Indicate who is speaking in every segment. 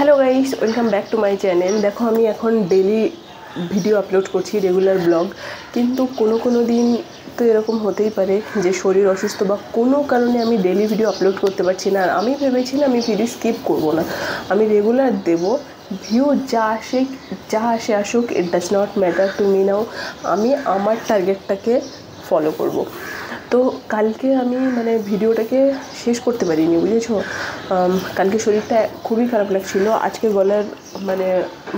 Speaker 1: Hello guys, welcome back to my channel. দেখো আমি এখন ডেলি ভিডিও আপলোড করছি, রেগুলার ব্লগ। কিন্তু কোনো দিন তো এরকম হতেই পারে যে শরীর অসুস্থ বা কোনো কারণে আমি ডেলি ভিডিও আপলোড করতে পারছি না। আর আমি ভেবেছিলাম আমি ভিডিও স্কিপ করব না, আমি রেগুলার দেব। ভিউ যা আসে আসুক, it does not matter to me now. আমি আমার টার্গেটটাকে ফলো করব। তো কালকে আমি ভিডিওটাকে শেষ করতে পারিনি, বুঝেছো। কালকে শরীরটা খুবই খারাপ লাগছিল। আজকে গলার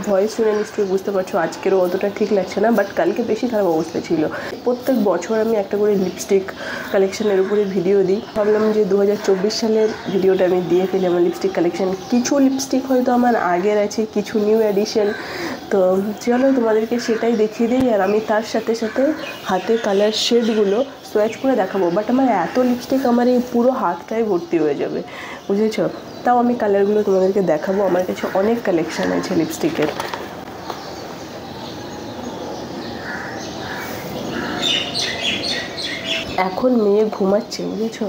Speaker 1: ভয়েস শুনে নিশ্চয়ই বুঝতে পারছো আজকেরও অতটা ঠিক লাগছে না, বাট কালকে বেশি খারাপ অবস্থা ছিল। প্রত্যেক বছর আমি একটা করে লিপস্টিক কালেকশনের উপরে ভিডিও দিই। ভাবলাম যে 2024 সালের ভিডিওটা আমি দিয়ে ফেলি আমার লিপস্টিক কালেকশন। কিছু লিপস্টিক হয়তো আমার আগের আছে, কিছু নিউ এডিশন। তো চলো তোমাদেরকে সেটাই দেখিয়ে দিই। আর আমি তার সাথে সাথে হাতে কালার শেডগুলো সোয়াচ করে দেখাবো। বাট আমার এত লিপস্টিক আমার এই পুরো হাতটাই ভর্তি হয়ে যাবে, বুঝেছো। তাও আমি কালারগুলো তোমাদেরকে দেখাবো। আমার কাছে অনেক কালেকশান আছে লিপস্টিকের। এখন মেয়ে ঘুমাচ্ছে, বুঝেছো।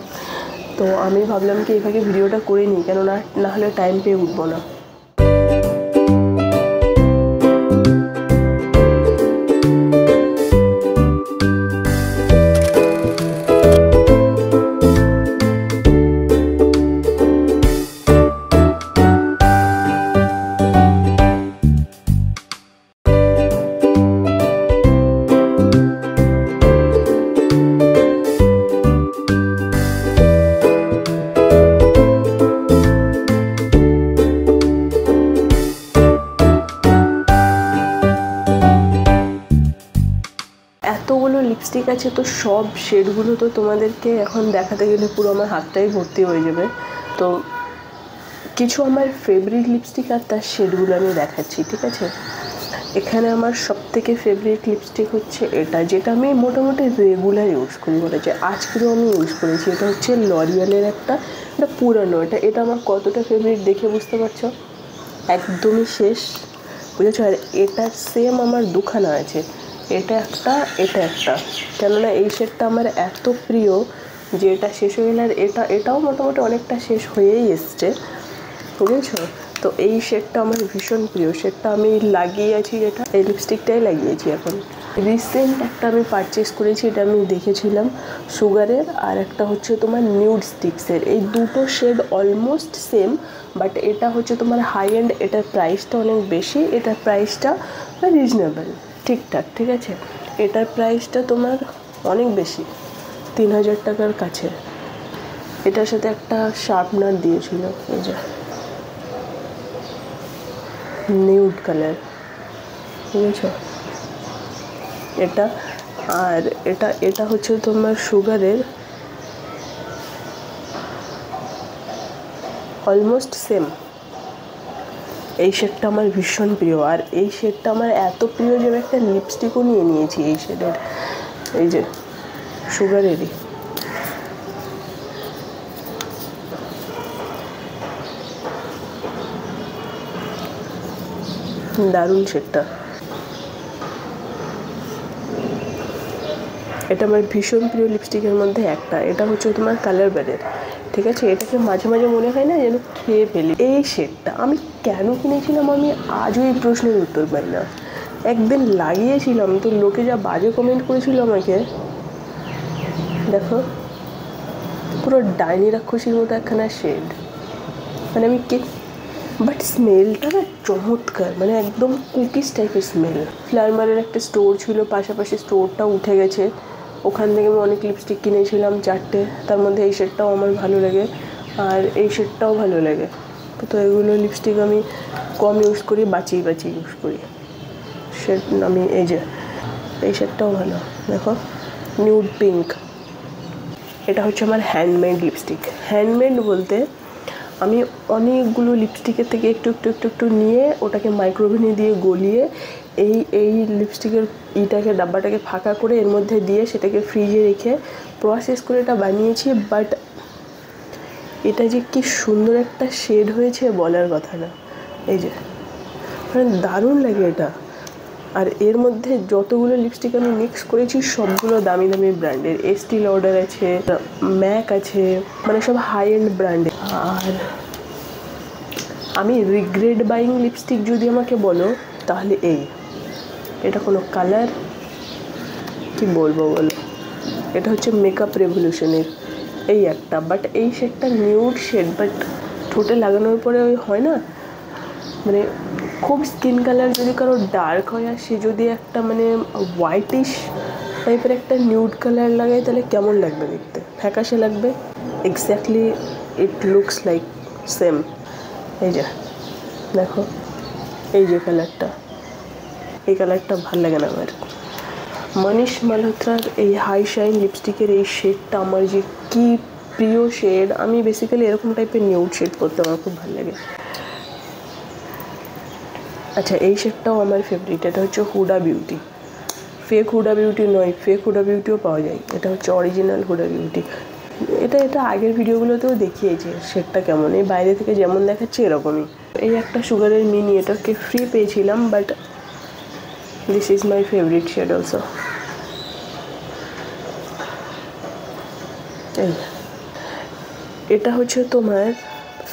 Speaker 1: তো আমি ভাবলাম কি এভাবে ভিডিওটা করে নিই, কেননা না হলে টাইম পেয়ে উঠবো না। এতগুলো লিপস্টিক আছে, তো সব শেডগুলো তো তোমাদেরকে এখন দেখাতে গেলে পুরো আমার হাতটাই ভর্তি হয়ে যাবে। তো কিছু আমার ফেভারিট লিপস্টিক আর তার শেডগুলো আমি দেখাচ্ছি, ঠিক আছে। এখানে আমার সবথেকে ফেভারিট লিপস্টিক হচ্ছে এটা, যেটা আমি মোটামুটি রেগুলার ইউজ করি, বলে যে আজকেও আমি ইউজ করেছি। এটা হচ্ছে লরিয়ালের এটা পুরানো। এটা আমার কতটা ফেভারিট দেখে বুঝতে পারছো, একদমই শেষ, বুঝেছো। আর এটা সেম আমার দুখানা আছে, এটা একটা, কেননা এই শেডটা আমার এত প্রিয় যে এটা শেষ হয়ে গেলে। আর এটাও মোটামুটি অনেকটা শেষ হয়েই এসছে, বুঝেছো। তো এই শেডটা আমার ভীষণ প্রিয়, শেডটা আমি লাগিয়েছি, এই লিপস্টিকটাই লাগিয়েছি এখন। রিসেন্ট একটা আমি পারচেস করেছি, এটা আমি দেখেছিলাম সুগারের, আর একটা হচ্ছে তোমার নিউড স্টিক্সের। এই দুটো শেড অলমোস্ট সেম, বাট এটা হচ্ছে তোমার হাই এন্ড, এটার প্রাইসটা অনেক বেশি, এটার প্রাইসটা রিজনেবল, ঠিকঠাক, ঠিক আছে। এটার প্রাইসটা তোমার অনেক বেশি, 3000 টাকার কাছে। এটার সাথে একটা শার্পনার দিয়েছিল, এই যে নিউড কালার, বুঝেছো এটা। আর এটা হচ্ছে তোমার সুগারের, অলমোস্ট সেম। এই শেডটা আমার ভীষণ প্রিয়, আর এই শেডটা আমার এত প্রিয় যে আমি একটা লিপস্টিকও নিয়ে নিয়েছি এই শেডের, এই যে সুগারেরই। দারুণ শেডটা। এটা আমার ভীষণ প্রিয় লিপস্টিকের মধ্যে একটা। এটা হচ্ছে তোমার কালার ব্যারের, ঠিক আছে। এটাকে মাঝে মাঝে মনে হয় না যেন খেয়ে ফেলি। এই শেডটা আমি কেন কিনেছিলাম আমি আজও এই প্রশ্নের উত্তর পাই না। একদিন লাগিয়েছিলাম তো লোকে যা বাজে কমেন্ট করেছিল আমাকে, দেখো পুরো ডাইনি রাক্ষসীর মতো একখানা শেড। আমি বাট স্মেলটা না চমৎকার, একদম কুকিজ টাইপের স্মেল। ফ্লারমারের একটা স্টোর ছিল, পাশাপাশি স্টোরটা উঠে গেছে। ওখান থেকে আমি অনেক লিপস্টিক কিনেছিলাম, 4টে। তার মধ্যে এই শেডটাও আমার ভালো লাগে, আর এই শেডটাও ভালো লাগে। তো এগুলো লিপস্টিক আমি কম ইউজ করি, বাঁচিয়ে ইউজ করি। শেড আমি এই শেডটাও ভালো, দেখো নিউড পিঙ্ক। এটা হচ্ছে আমার হ্যান্ডমেড লিপস্টিক। হ্যান্ডমেড বলতে আমি অনেকগুলো লিপস্টিকের থেকে একটু নিয়ে ওটাকে মাইক্রোওভেনে দিয়ে গলিয়ে এই লিপস্টিকের ডাব্বাটাকে ফাঁকা করে এর মধ্যে দিয়ে সেটাকে ফ্রিজে রেখে প্রসেস করে এটা বানিয়েছি। বাট এটা যে কি সুন্দর একটা শেড হয়েছে বলার কথা না, এই যে দারুণ লাগে এটা। আর এর মধ্যে যতগুলো লিপস্টিক আমি মিক্স করেছি সবগুলো দামি দামি ব্র্যান্ডের। এস্টি লডার আছে, ম্যাক আছে, সব হাই এন্ড ব্র্যান্ডের। আর আমি রিগ্রেট বাইং লিপস্টিক যদি আমাকে বলো তাহলে এটা কোনো কালার কি বলবো বলো, এটা হচ্ছে মেকআপ রেভলিউশনের এই একটা, বাট এই শেডটা নিউড শেড, বাট ঠোঁটে লাগানোর পরে ওই হয় না মানে খুব স্কিন কালার যদি কারো ডার্ক হয় আর সে যদি একটা মানে হোয়াইটিশ টাইপের একটা নিউড কালার লাগায় তাহলে কেমন লাগবে দেখতে, ফ্যাকাশে লাগবে। Exactly it looks like same. এই যে দেখো এই যে কালারটা, এই কালারটা ভাল লাগে না আমার। মনীষ মালহোত্রার এই হাই শাইন লিপস্টিকের এই শেডটা আমার যে কি প্রিয় শেড। আমি বেসিক্যালি এরকম টাইপের নিউড শেড করতে আমার খুব ভালো লাগে। আচ্ছা এই শেডটাও আমার ফেভারিট, এটা হচ্ছে Hooda beauty. Fake Hooda beauty নয়, ফেক হুডা বিউটিও পাওয়া যায়, এটা হচ্ছে অরিজিনাল হুডা বিউটি। এটা আগের ভিডিওগুলোতেও দেখিয়েছে শেডটা কেমন, এই বাইরে থেকে যেমন দেখাচ্ছে এরকমই। এই একটা সুগারের মিনি, এটাকে ফ্রি পেয়েছিলাম, but this is my favourite shade also. এটা হচ্ছে তোমার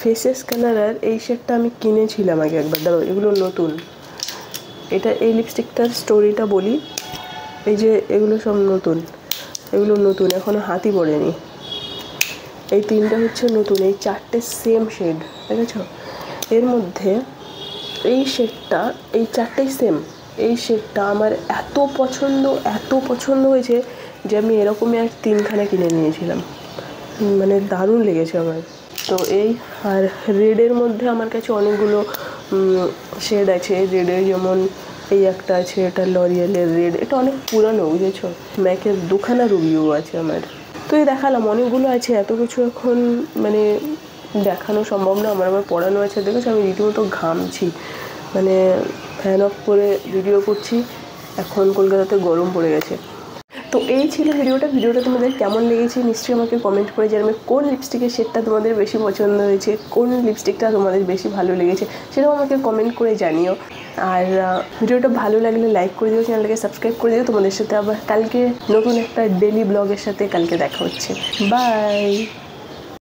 Speaker 1: ফেসেস কালারার, এই শেডটা আমি কিনেছিলাম আগে একবার, দাঁড়াও এগুলো নতুন। এই লিপস্টিকটার স্টোরিটা বলি, এই যে এগুলো সব নতুন, এগুলো নতুন এখনও হাতই পড়েনি। এই তিনটা হচ্ছে নতুন, এই চারটে সেম শেড, দেখেছ? এর মধ্যে এই শেডটা, এই চারটেই সেম। এই শেডটা আমার এত পছন্দ হয়েছে যে আমি এরকমই আর 3খানা কিনে নিয়েছিলাম, মানে দারুণ লেগেছে আমার। তো আর রেডের মধ্যে আমার কাছে অনেকগুলো শেড আছে। রেডের যেমন এই একটা আছে, এটা লরিয়ালের রেড, এটা অনেক পুরানো বুঝেছো, ম্যাকের 2খানা রিভিউ আছে আমার। তো দেখালাম অনেকগুলো আছে, এত কিছু এখন মানে দেখানো সম্ভব না, আমার পড়ানো আছে। দেখেছো আমি রীতিমতো ঘামছি, মানে ফ্যান অফ করে ভিডিও করছি, এখন কলকাতাতে গরম পড়ে গেছে। তো এই ছিল ভিডিওটা তোমাদের কেমন লেগেছে নিশ্চয়ই আমাকে কমেন্ট করে জানাবে। কোন লিপস্টিকের শেডটা তোমাদের বেশি পছন্দ হয়েছে, কোন লিপস্টিকটা তোমাদের বেশি ভালো লেগেছে সেটাও আমাকে কমেন্ট করে জানিও। আর ভিডিওটা ভালো লাগলে লাইক করে দিও, চ্যানেলটাকে সাবস্ক্রাইব করে দিও। তোমাদের সাথে আবার কালকে নতুন একটা ডেলি ব্লগের সাথে কালকে দেখা হচ্ছে। বাই।